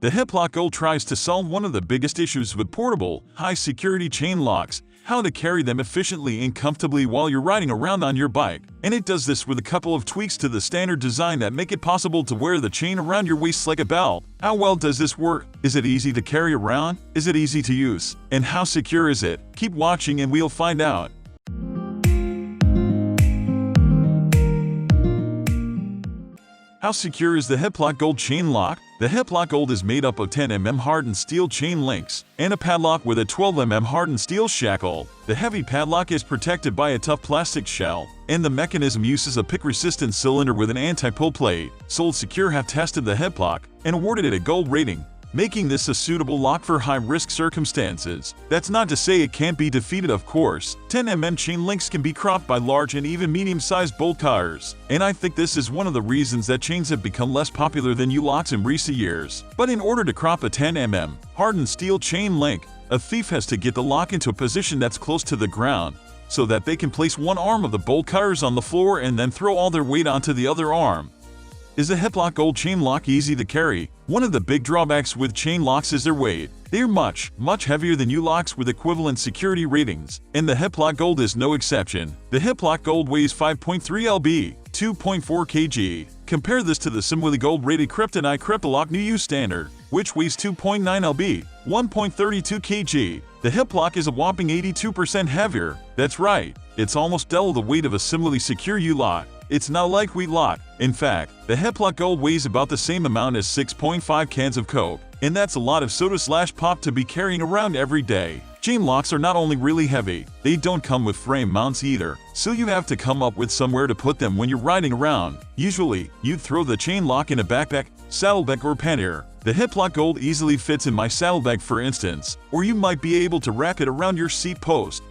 the Hiplok Gold tries to solve one of the biggest issues with portable, high-security chain locks: how to carry them efficiently and comfortably while you're riding around on your bike. And it does this with a couple of tweaks to the standard design that make it possible to wear the chain around your waist like a belt. How well does this work? Is it easy to carry around? Is it easy to use? And how secure is it? Keep watching and we'll find out. How secure is the Hiplok Gold chain lock? The Hiplok Gold is made up of 10mm hardened steel chain links and a padlock with a 12mm hardened steel shackle. The heavy padlock is protected by a tough plastic shell, and the mechanism uses a pick-resistant cylinder with an anti-pull plate. Sold Secure have tested the Hiplok and awarded it a gold rating, making this a suitable lock for high-risk circumstances. That's not to say it can't be defeated, of course. 10mm chain links can be cropped by large and even medium-sized bolt cutters, and I think this is one of the reasons that chains have become less popular than U-locks in recent years. But in order to crop a 10mm hardened steel chain link, a thief has to get the lock into a position that's close to the ground, so that they can place one arm of the bolt cutters on the floor and then throw all their weight onto the other arm. Is the Hiplok Gold chain lock easy to carry? One of the big drawbacks with chain locks is their weight. They are much heavier than U-locks with equivalent security ratings, and the Hiplok Gold is no exception. The Hiplok Gold weighs 5.3 lb, 2.4 kg. Compare this to the similarly gold-rated Kryptonite Kryptolock New U Standard, which weighs 2.9 lb, 1.32 kg. The Hiplok is a whopping 82% heavier. That's right, it's almost double the weight of a similarly secure U-lock. It's not like lock. In fact, the Hiplok Gold weighs about the same amount as 6.5 cans of Coke, and that's a lot of soda/pop to be carrying around every day. Chain locks are not only really heavy, they don't come with frame mounts either, so you have to come up with somewhere to put them when you're riding around. Usually, you'd throw the chain lock in a backpack, saddlebag, or pannier. The Hiplok Gold easily fits in my saddlebag, for instance, or you might be able to wrap it around your seat post.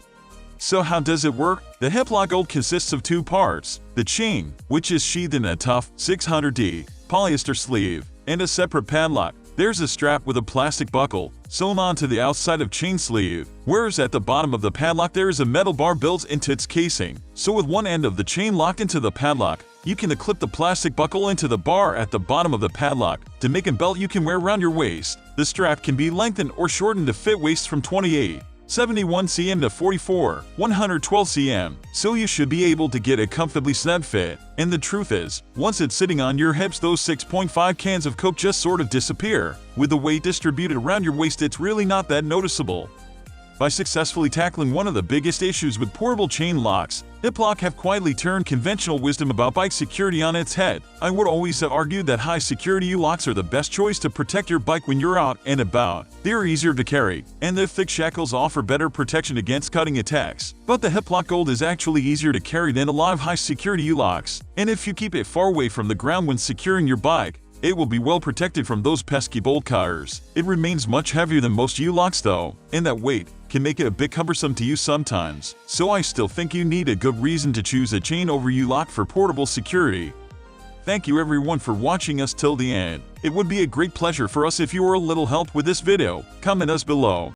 So how does it work? The Hiplok Gold consists of two parts: the chain, which is sheathed in a tough 600D polyester sleeve, and a separate padlock. There's a strap with a plastic buckle sewn onto the outside of chain sleeve, whereas at the bottom of the padlock there is a metal bar built into its casing. So with one end of the chain locked into the padlock, you can clip the plastic buckle into the bar at the bottom of the padlock to make a belt you can wear around your waist. The strap can be lengthened or shortened to fit waists from 71 cm to 112 cm, so you should be able to get a comfortably snug fit. And the truth is, once it's sitting on your hips, those 6.5 cans of Coke just sort of disappear. With the weight distributed around your waist, it's really not that noticeable. By successfully tackling one of the biggest issues with portable chain locks, Hiplok have quietly turned conventional wisdom about bike security on its head. I would always have argued that high-security U-locks are the best choice to protect your bike when you're out and about. They are easier to carry, and their thick shackles offer better protection against cutting attacks. But the Hiplok Gold is actually easier to carry than a lot of high-security U-locks, and if you keep it far away from the ground when securing your bike, it will be well protected from those pesky bolt cutters. It remains much heavier than most U-locks though, and that weight can make it a bit cumbersome to use sometimes. So I still think you need a good reason to choose a chain over U-lock for portable security. Thank you everyone for watching us till the end. It would be a great pleasure for us if you were a little help with this video. Comment us below.